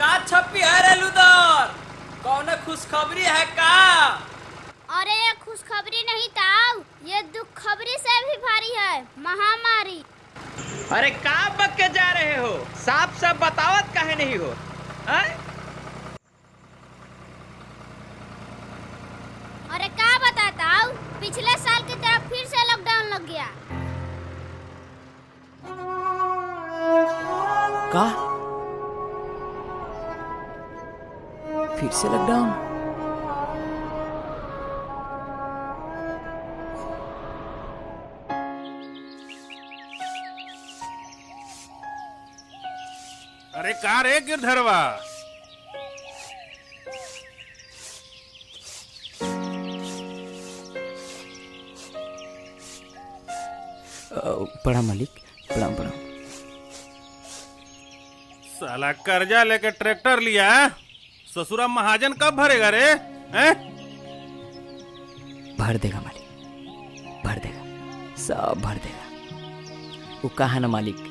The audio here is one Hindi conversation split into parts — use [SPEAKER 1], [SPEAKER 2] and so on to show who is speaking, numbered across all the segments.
[SPEAKER 1] का छप्पी है रे लुदर? कौन खुशखबरी है का?
[SPEAKER 2] अरे ये खुशखबरी नहीं ताऊ, ये दुख खबरी से भी भारी है, महामारी।
[SPEAKER 1] अरे का बक के जा रहे हो? साफ साफ बतावत काहे नहीं हो?
[SPEAKER 2] अरे का बताताऊ, पिछले साल की तरह फिर से लॉकडाउन लग गया।
[SPEAKER 3] का? फिर से लॉकडाउन?
[SPEAKER 4] अरे का रे गिरधरवा?
[SPEAKER 3] प्रणाम मालिक, प्रणाम प्रणाम।
[SPEAKER 4] साला कर्जा लेके ट्रैक्टर लिया, ससुरा महाजन कब भरेगा रे? हैं?
[SPEAKER 3] भर देगा मालिक, भर देगा, सब भर देगा। वो कहा ना मालिक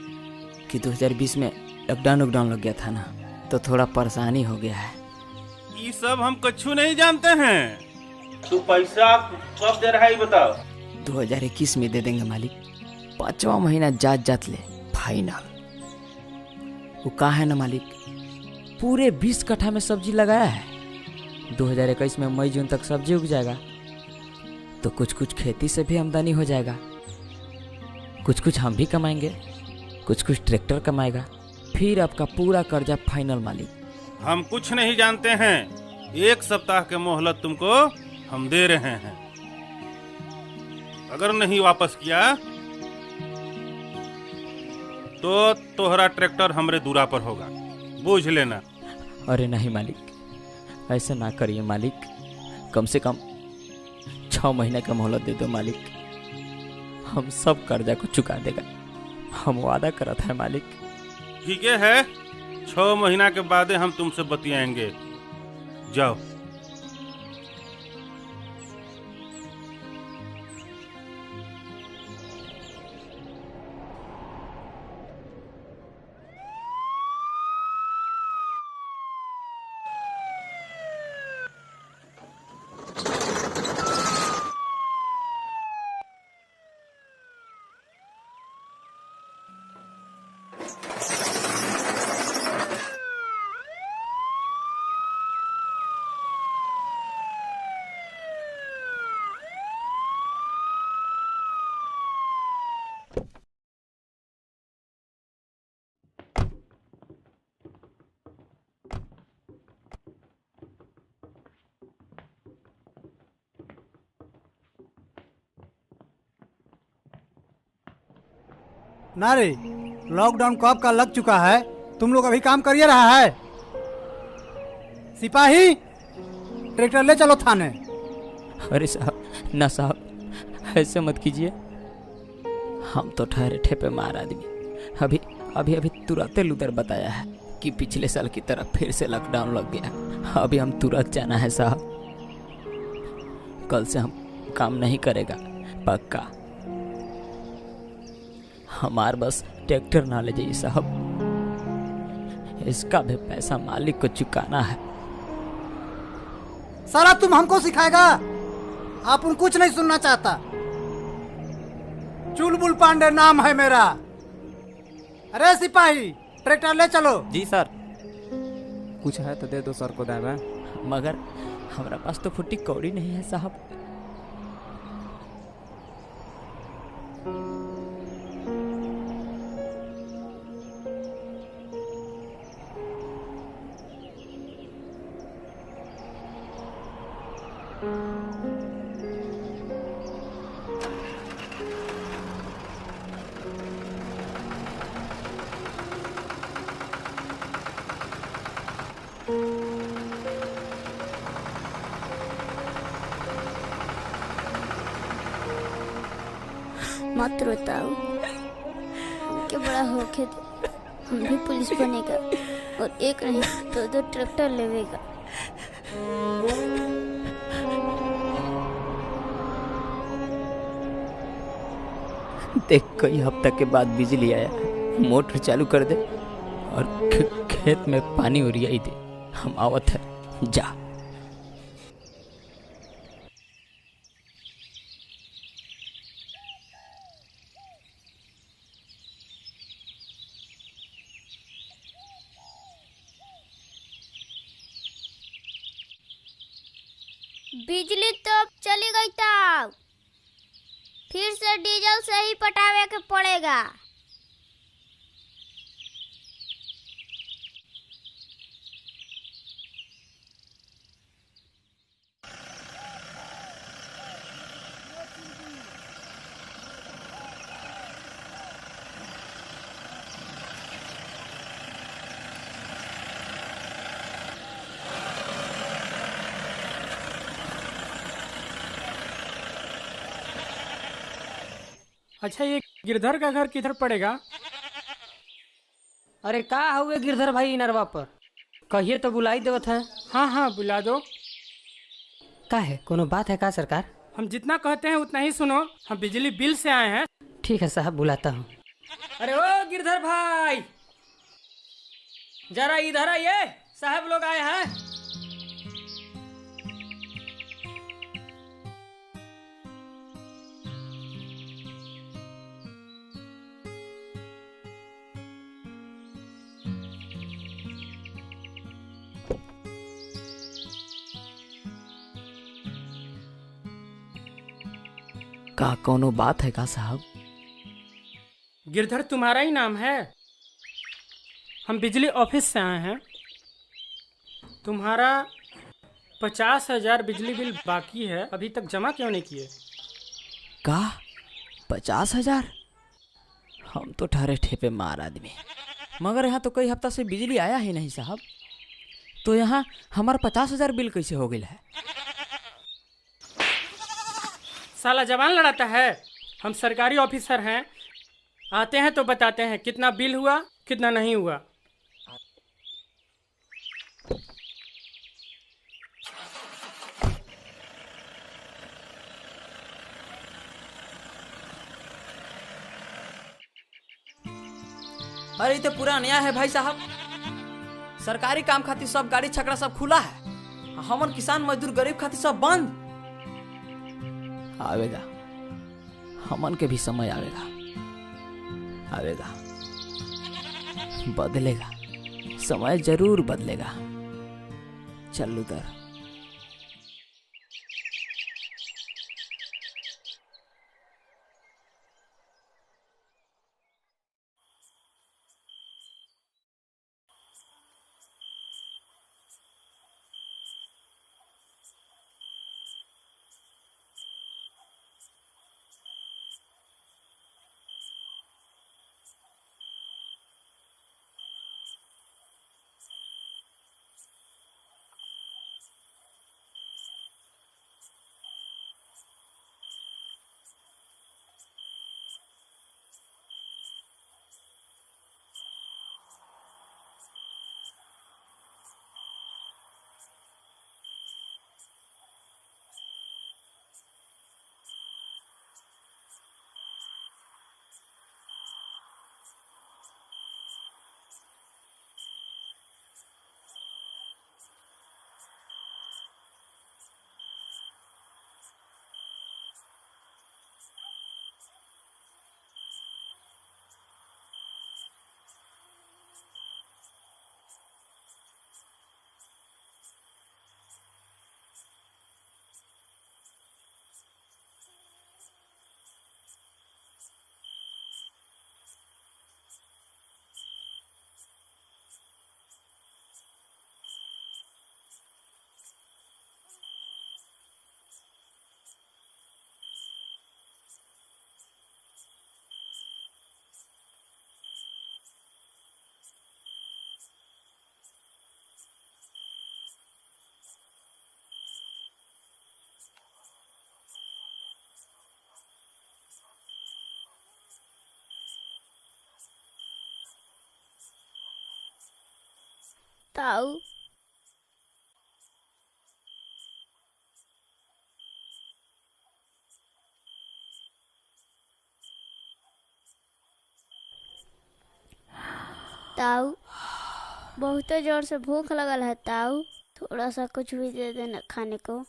[SPEAKER 3] कि 2020 में लॉकडाउन लग गया था ना, तो थोड़ा परेशानी हो गया है।
[SPEAKER 4] ये सब हम कछु नहीं जानते हैं। तू पैसा कब दे रहा है बताओ?
[SPEAKER 3] 2021 में दे देंगे मालिक, 5वां महीना जात ले फाइनल। वो कहा है ना मालिक, पूरे 20 कट्ठा में सब्जी लगाया है। 2021 में मई जून तक सब्जी उग जाएगा, तो कुछ कुछ खेती से भी आमदनी हो जाएगा। कुछ कुछ हम भी कमाएंगे, कुछ कुछ ट्रैक्टर कमाएगा, फिर आपका पूरा कर्जा फाइनल मालिक।
[SPEAKER 4] हम कुछ नहीं जानते हैं। 1 सप्ताह के मोहलत तुमको हम दे रहे हैं। अगर नहीं वापस किया तो तोहरा ट्रैक्टर हमरे दूरा पर होगा, बूझ लेना।
[SPEAKER 3] अरे नहीं मालिक, ऐसा ना करिए मालिक, कम से कम 6 महीने का मोहलत दे दो मालिक। हम सब कर्जा को चुका देगा, हम वादा करा था मालिक।
[SPEAKER 4] ठीक है, 6 महीना के बाद हम तुमसे बतियाएंगे। जाओ।
[SPEAKER 5] ना रे, लॉकडाउन कब का लग चुका है, तुम लोग अभी काम करिए रहा है। सिपाही, ट्रैक्टर ले चलो थाने।
[SPEAKER 3] अरे साहब ना साहब, ऐसे मत कीजिए। हम तो ठहरे ठेपे मार आदमी, अभी तुरंत लुदर बताया है कि पिछले साल की तरह फिर से लॉकडाउन लग गया। अभी हम तुरंत जाना है साहब, कल से हम काम नहीं करेगा पक्का। हमार बस ट्रैक्टर ना ले जाइए साहब, इसका भी पैसा मालिक को चुकाना है।
[SPEAKER 5] सारा तुम हमको सिखाएगा? आप उन कुछ नहीं सुनना चाहता। चुलबुल पांडे नाम है मेरा। अरे सिपाही, ट्रैक्टर ले चलो।
[SPEAKER 6] जी सर। कुछ है तो दे दो सर को दाएं।
[SPEAKER 3] मगर हमारा पास तो फुट्टी कौड़ी नहीं है साहब।
[SPEAKER 2] मत रोताओ, हमके बड़ा होके दे, हम भी पुलिस बनेगा और एक नहीं 2 ट्रैक्टर लेवेगा।
[SPEAKER 3] देख, कई हफ्ता के बाद बिजली आया, मोटर चालू कर दे और खेत में पानी उड़ियाई दे, हम आवत है। जा।
[SPEAKER 2] बिजली तो अब चली गई तब फिर से डीजल से ही पटावे के पड़ेगा।
[SPEAKER 7] अच्छा, ये गिरधर का घर किधर पड़ेगा?
[SPEAKER 8] अरे का हुए गिरधर भाई नरवा पर कहिए तो बुलाई देवत है।
[SPEAKER 7] हाँ हाँ, बुला दो।
[SPEAKER 8] का है, कोनो बात है का सरकार?
[SPEAKER 7] हम जितना कहते हैं उतना ही सुनो, हम बिजली बिल से आए हैं।
[SPEAKER 8] ठीक है साहब, बुलाता हूँ।
[SPEAKER 1] अरे ओ गिरधर भाई, जरा इधर आइए, साहब लोग आए हैं।
[SPEAKER 3] का कोनो बात है का साहब?
[SPEAKER 7] गिरधर तुम्हारा ही नाम है? हम बिजली ऑफिस से आए हैं। तुम्हारा 50,000 बिजली बिल बाकी है, अभी तक जमा क्यों नहीं किए?
[SPEAKER 3] का 50,000? हम तो ठहरे ठेपे मार आदमी, मगर यहाँ तो कई हफ्ता से बिजली आया ही नहीं साहब। तो यहाँ हमारा 50,000 बिल कैसे हो गया है?
[SPEAKER 7] साला जवान लड़ाता है। हम सरकारी ऑफिसर हैं, आते हैं तो बताते हैं कितना बिल हुआ कितना नहीं हुआ।
[SPEAKER 3] अरे ये तो पूरा अन्याय है भाई साहब। सरकारी काम खातिर सब गाड़ी छकड़ा सब खुला है, हमन किसान मजदूर गरीब खातिर सब बंद। आवेगा, हमन के भी समय आवेगा, आवेगा, बदलेगा, समय जरूर बदलेगा। चल उधर।
[SPEAKER 2] ताऊ ताऊ बहुत जोर से भूख लगल है ताऊ, थोड़ा सा कुछ भी दे देना खाने को।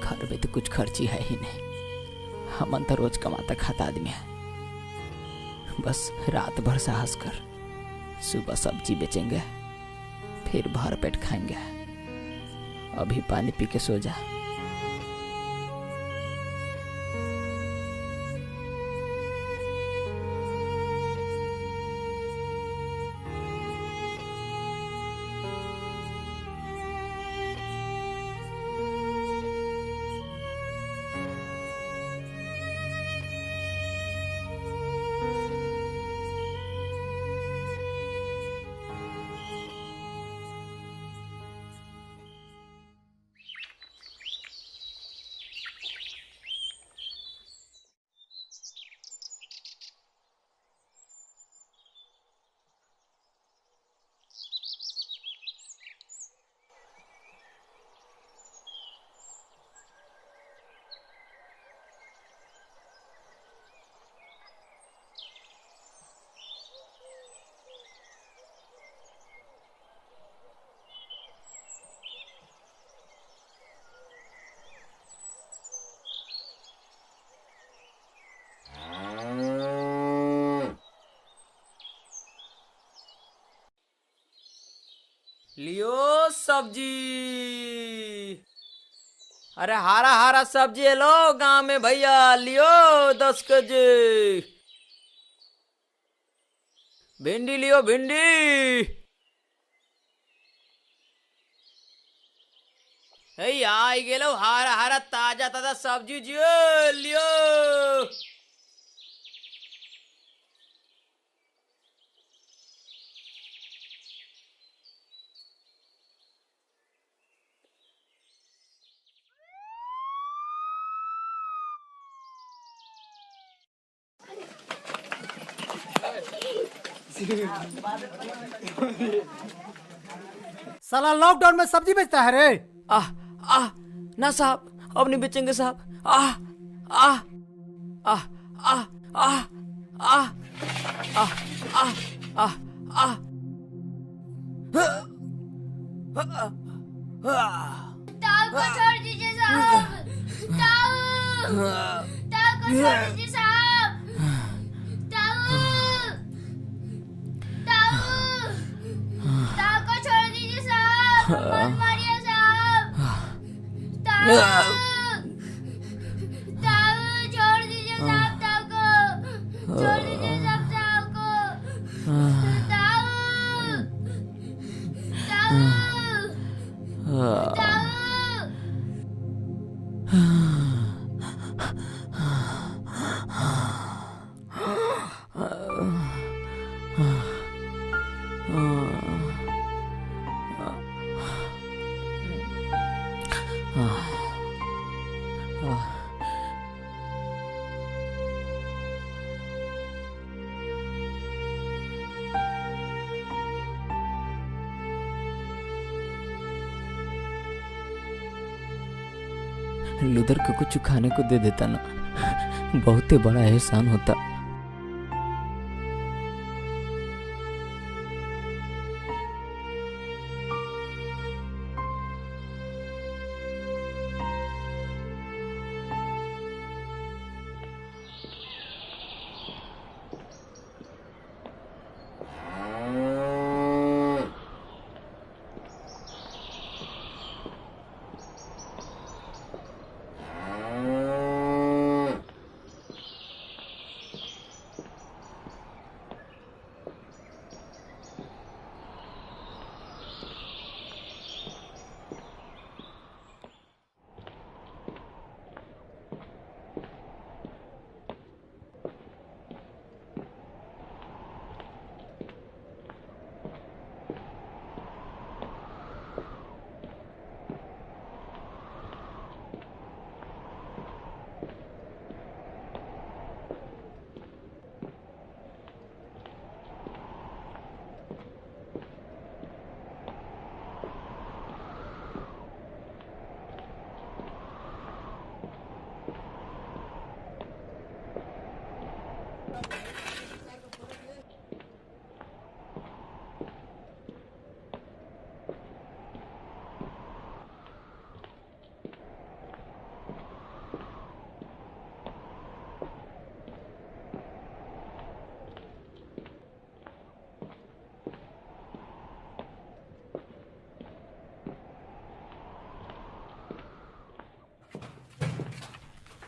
[SPEAKER 3] घर में तो कुछ खर्ची है ही नहीं। हमन तो रोज कमाता खाता आदमी है। बस रात भर साहस कर, सुबह सब्जी बेचेंगे, फिर भर पेट खाएंगे। अभी पानी पी के सो जा। लियो सब्जी। अरे हारा हारा सब्जी है लो गांव में भैया, लियो 10 केजी। भिंडी लियो भिंडी। आई गेलो हारा हारा ताजा ताजा सब्जी जियो लियो।
[SPEAKER 5] साला लॉकडाउन में सब्जी बेचता है रे।
[SPEAKER 3] आह आह ना साहब, अब नहीं बेचेंगे साहब। आह आह आह आह आह आह आह आह आह आह।
[SPEAKER 2] ताऊ को छोड़ दीजिए साहब, ताऊ को छोड़ दीजिए साहब, ताऊ को छोड़ दीजिए साहब, मत मारिए साहब, ताऊ छोड़ दीजिए साहब, ताऊ को छोड़ दीजिए साहब, ताऊ को, ताऊ।
[SPEAKER 3] लुदर को कुछ खाने को दे देता ना, बहुत ही बड़ा एहसान होता।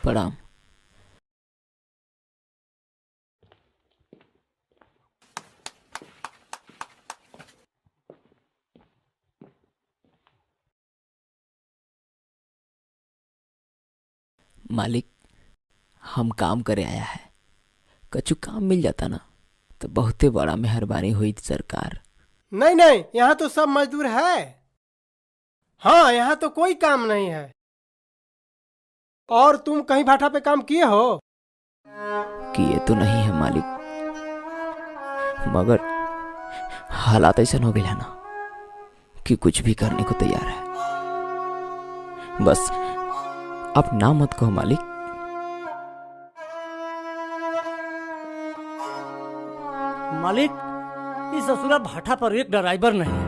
[SPEAKER 3] प्रणाम। मालिक, हम काम करे आया है, कछु काम मिल जाता ना तो बहुते बड़ा मेहरबानी हुई सरकार।
[SPEAKER 9] नहीं नहीं, यहाँ तो सब मजदूर है। हाँ, यहाँ तो कोई काम नहीं है। और तुम कहीं भाटा पे काम किए हो?
[SPEAKER 3] किए तो नहीं है मालिक, मगर हालात ऐसा हो गया ना कि कुछ भी करने को तैयार है। बस आप ना मत कहो मालिक।
[SPEAKER 8] मालिक, इस ससुरा भाटा पर एक ड्राइवर नहीं है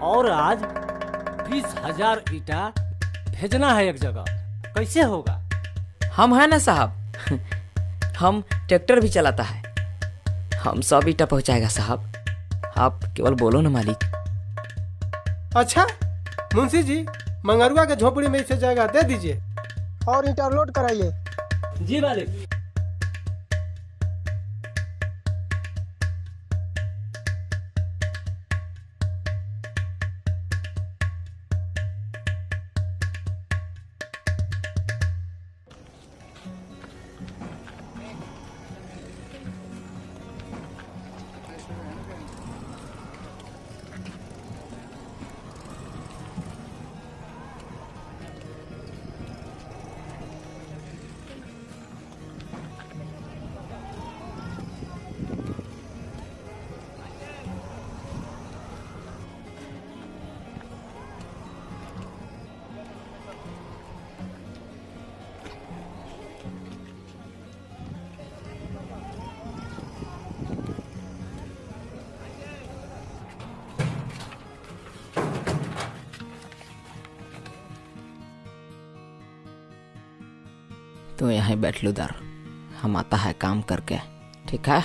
[SPEAKER 8] और आज 20,000 ईटा भेजना है एक जगह, कैसे होगा?
[SPEAKER 3] हम है ना साहब, हम ट्रैक्टर भी चलाता है, हम सब ईटा पहुंचाएगा साहब, आप केवल बोलो ना मालिक।
[SPEAKER 9] अच्छा मुंशी जी, मंगरुआ के झोपड़ी में इसे जगह दे दीजिए और ईंटा लोड कराइए।
[SPEAKER 8] जी मालिक।
[SPEAKER 3] तो यहाँ बैठ लो दर, हम आता है काम करके, ठीक है?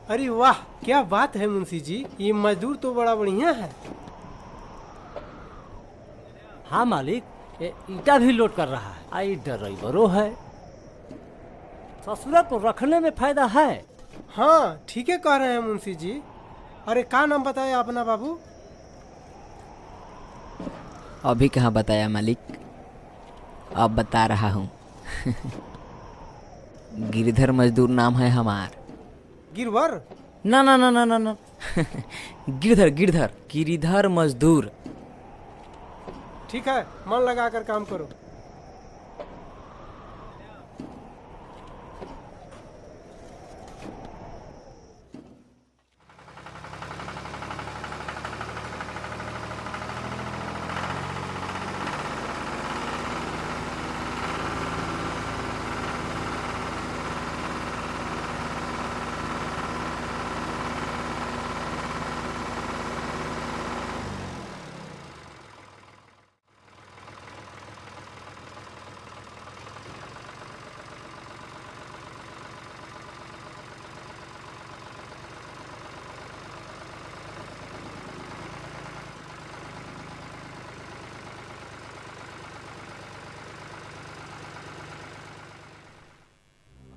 [SPEAKER 9] अरे वाह, क्या बात है मुंशी जी, ये मजदूर तो बड़ा बढ़िया है।
[SPEAKER 8] हाँ मालिक, ये ईटा भी लोड कर रहा है, आई ड्राइवरों है। ससुरा को रखने में फायदा है।
[SPEAKER 9] हाँ ठीक है कह रहे हैं मुंशी जी। अरे क्या नाम बताया अपना बाबू?
[SPEAKER 3] अभी कहाँ बताया मालिक, अब बता रहा हूँ। गिरधर मजदूर नाम है हमार।
[SPEAKER 9] गिरवर?
[SPEAKER 3] ना ना ना ना ना ना। गिरधर गिरधर गिरधर मजदूर।
[SPEAKER 9] ठीक है, मन लगा कर काम करो।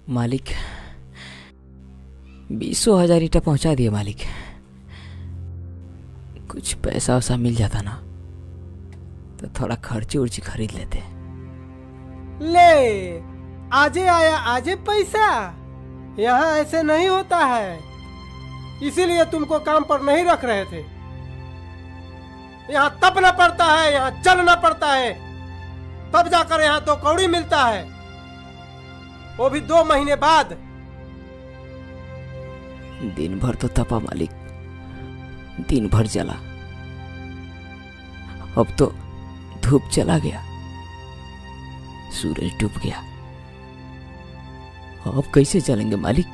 [SPEAKER 3] मालिक 20,000 ईटा पहुंचा दिए मालिक। कुछ पैसा वैसा मिल जाता ना तो थोड़ा खर्ची उर्ची खरीद लेते।
[SPEAKER 9] ले, आजे आया आजे पैसा। यहाँ ऐसे नहीं होता है, इसीलिए तुमको काम पर नहीं रख रहे थे। यहाँ तपना पड़ता है, यहाँ जलना पड़ता है, तब जाकर यहाँ 2 कौड़ी मिलता है। वो भी 2 महीने बाद।
[SPEAKER 3] दिन भर तो तपा मालिक, दिन भर जला, अब तो धूप चला गया, सूरज डूब गया, अब कैसे चलेंगे मालिक?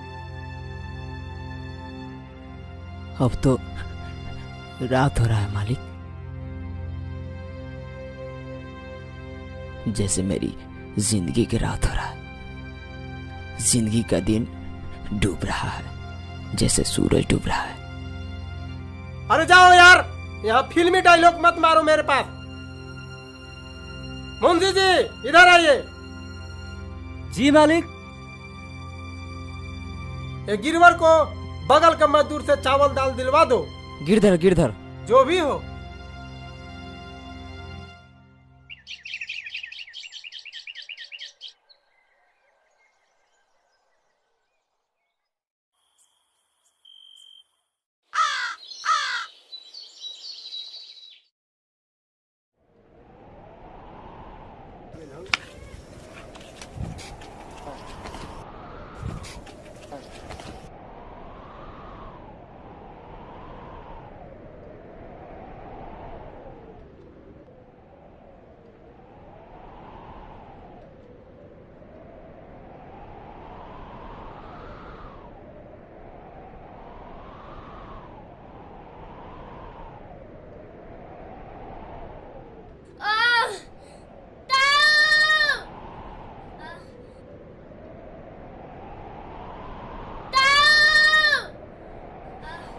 [SPEAKER 3] अब तो रात हो रहा है मालिक, जैसे मेरी जिंदगी की रात हो रहा है। जिंदगी का दिन डूब रहा है जैसे सूरज डूब रहा है।
[SPEAKER 9] अरे जाओ यार, यहाँ फिल्मी डायलॉग मत मारो मेरे पास। मुंशी जी इधर आइए।
[SPEAKER 8] जी मालिक।
[SPEAKER 9] ये गिरवर को बगल के मजदूर से चावल दाल दिलवा दो।
[SPEAKER 3] गिरधर गिरधर
[SPEAKER 9] जो भी हो।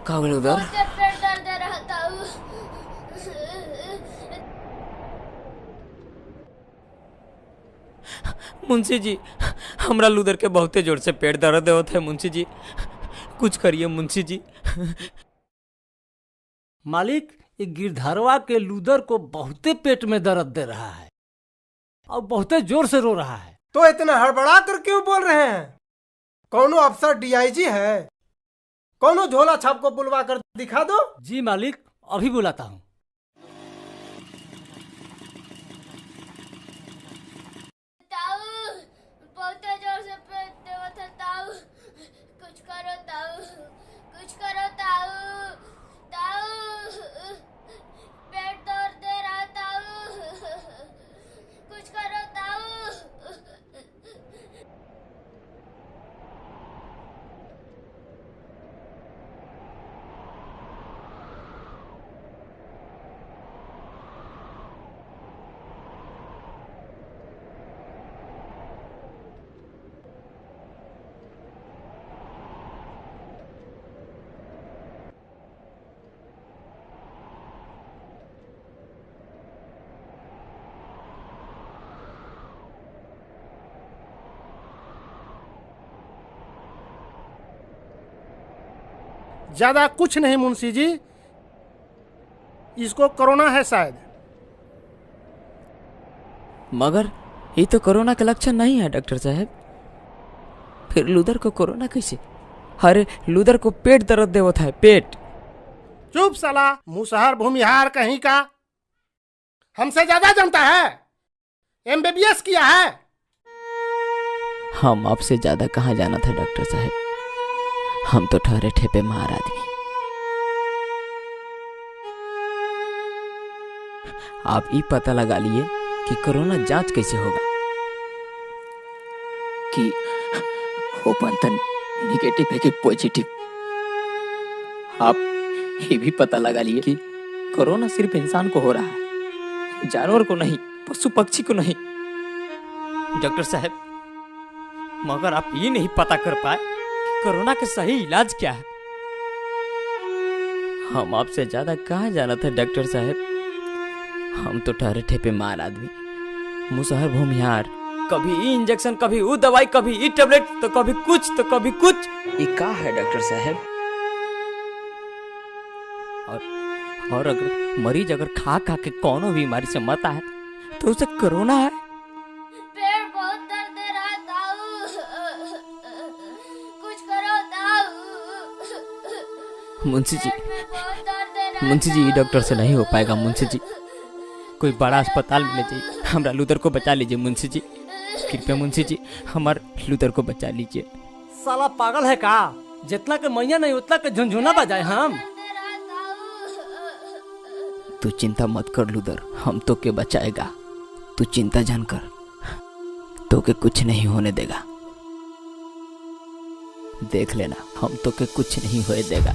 [SPEAKER 3] कहाँ गए उधर? मुंशी जी, हमरा लूदर के बहुते जोर से पेट दर्द होता है मुंशी जी, कुछ करिए मुंशी जी।
[SPEAKER 8] मालिक, ये गिरधरवा के लूदर को बहुते पेट में दर्द दे रहा है और बहुते जोर से रो रहा है।
[SPEAKER 9] तो इतना हड़बड़ा कर क्यों बोल रहे हैं? कौनो अफसर डीआईजी है? कौनो झोला छाप को बुलवा कर दिखा दो।
[SPEAKER 8] जी मालिक, अभी बुलाता हूँ।
[SPEAKER 2] बहुत जोर से पेट दर्द है ताऊ, कुछ करो ताऊ, कुछ करो ताऊ, ताऊ पेट दर्द दे रहा है ताऊ, कुछ करो ताऊ।
[SPEAKER 9] ज्यादा कुछ नहीं मुंशी जी, इसको कोरोना है शायद।
[SPEAKER 3] मगर ये तो कोरोना का लक्षण नहीं है डॉक्टर साहब, फिर लूदर को कोरोना कैसे? अरे लूदर को पेट दर्द दे होता है, पेट।
[SPEAKER 9] चुप साला मुसहर भूमिहार कहीं का, हमसे ज्यादा जानता है, एमबीबीएस किया है।
[SPEAKER 3] हम आपसे ज्यादा कहाँ जाना था डॉक्टर साहब, हम तो ठहरे ठेपे मार आदमी। आप ये पता लगा लिए कि कोरोना जांच कैसे होगा, कि ओपन तन निगेटिव है कि पॉजिटिव। आप ये भी पता लगा लिए कि कोरोना सिर्फ इंसान को हो रहा है, जानवर को नहीं, पशु पक्षी को नहीं। डॉक्टर साहब, मगर आप ये नहीं पता कर पाए कोरोना का सही इलाज क्या है। हम आपसे ज्यादा कहाँ जाना था डॉक्टर साहब, हम तो ठहरे ठेपे मार आदमी, मुसहर भूमिहार। कभी ई इंजेक्शन, कभी वो दवाई, कभी ई टेबलेट, तो कभी कुछ तो कभी कुछ। ये क्या है डॉक्टर साहब? और अगर मरीज अगर खा खा के कोनो बीमारी से मरता है तो उसे कोरोना है।
[SPEAKER 2] पेट बहुत दर्द दे रहा है ताऊ, कुछ करो ताऊ।
[SPEAKER 3] मुंशी जी, मुंशी जी, ये डॉक्टर से नहीं हो पाएगा मुंशी जी, कोई बड़ा अस्पताल में ले जाइए, हमरा लूदर को बचा लीजिए मुंशी जी। कृपया मुंशी जी हमार लूदर को बचा लीजिए।
[SPEAKER 8] साला पागल है का? जितना के मैया नहीं उतना के झुनझुना बजाए हम।
[SPEAKER 3] तू चिंता मत कर लूदर, हम तो के बचाएगा। तू चिंता जान कर, तो के कुछ नहीं होने देगा। देख लेना, हम तो के कुछ नहीं होने देगा।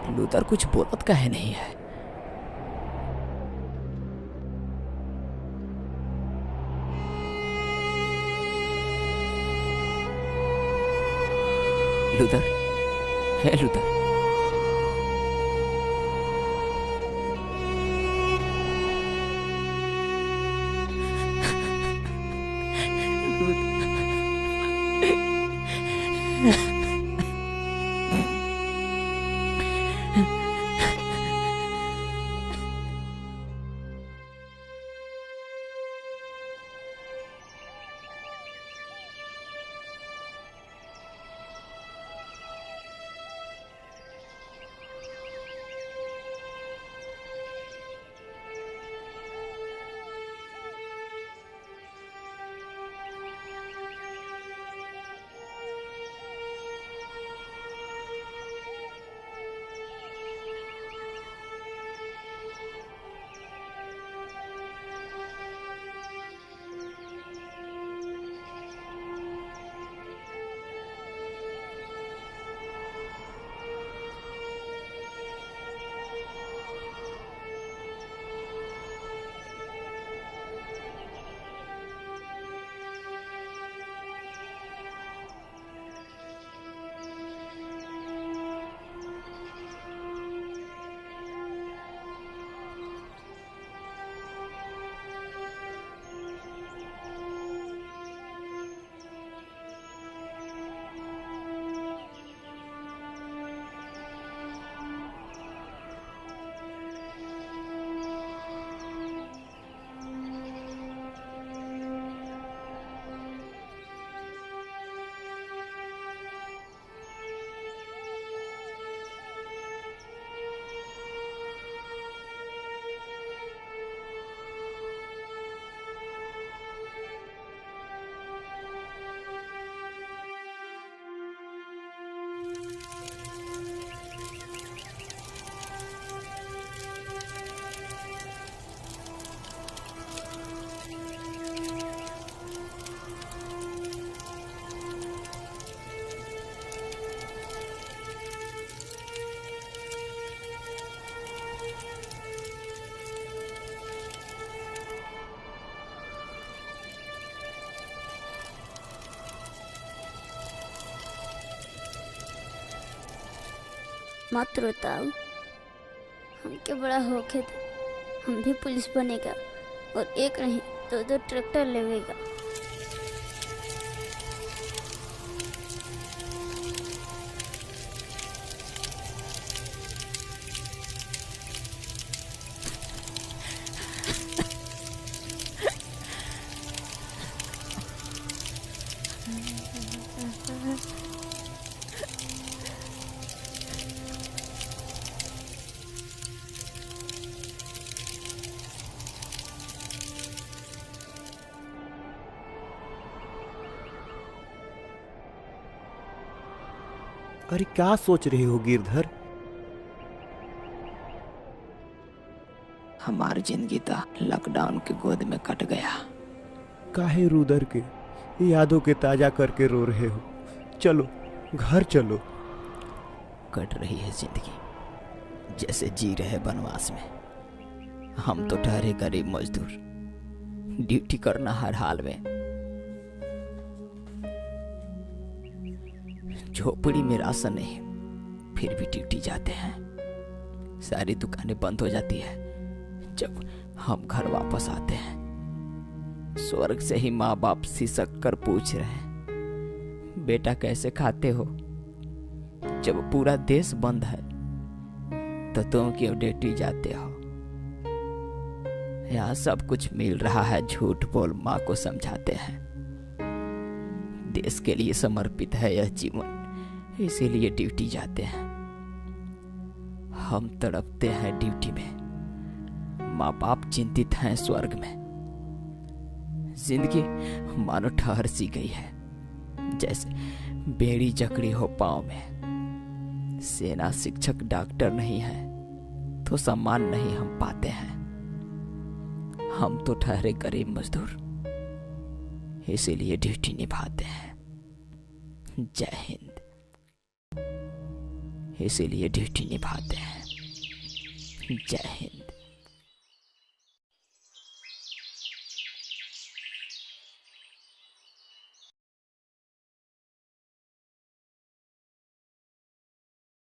[SPEAKER 3] लूदर कुछ बोलत का है नहीं है। लूदर, है लूदर,
[SPEAKER 2] मत रोताओ, हमके बड़ा होके था, हम भी पुलिस बनेगा और एक नहीं 2-2 ट्रैक्टर लेवेगा।
[SPEAKER 10] अरे क्या सोच रहे हो गिरधर?
[SPEAKER 3] हमारी जिंदगी तो लॉकडाउन के गोद में कट गया।
[SPEAKER 10] काहे रुदर के यादों के ताजा करके रो रहे हो? चलो घर चलो।
[SPEAKER 3] कट रही है जिंदगी जैसे जी रहे बनवास में। हम तो ठहरे गरीब मजदूर, ड्यूटी करना हर हाल में। झोपड़ी में राशन नहीं, फिर भी ड्यूटी जाते हैं। सारी दुकानें बंद हो जाती है जब हम घर वापस आते हैं। स्वर्ग से ही माँ बाप सिसक कर पूछ रहे हैं, बेटा कैसे खाते हो? जब पूरा देश बंद है तो तुम क्यों ड्यूटी जाते हो? यहाँ सब कुछ मिल रहा है, झूठ बोल माँ को समझाते हैं। देश के लिए समर्पित है यह जीवन, इसीलिए ड्यूटी जाते हैं। हम तड़पते हैं ड्यूटी में, माँ बाप चिंतित हैं स्वर्ग में। जिंदगी मानो ठहर सी गई है, जैसे बेड़ी जकड़ी हो पाँव में। सेना शिक्षक डॉक्टर नहीं है तो सम्मान नहीं हम पाते हैं। हम तो ठहरे गरीब मजदूर, इसीलिए ड्यूटी निभाते हैं। जय हिंद। इसीलिए ड्यूटी निभाते हैं। जय हिंद।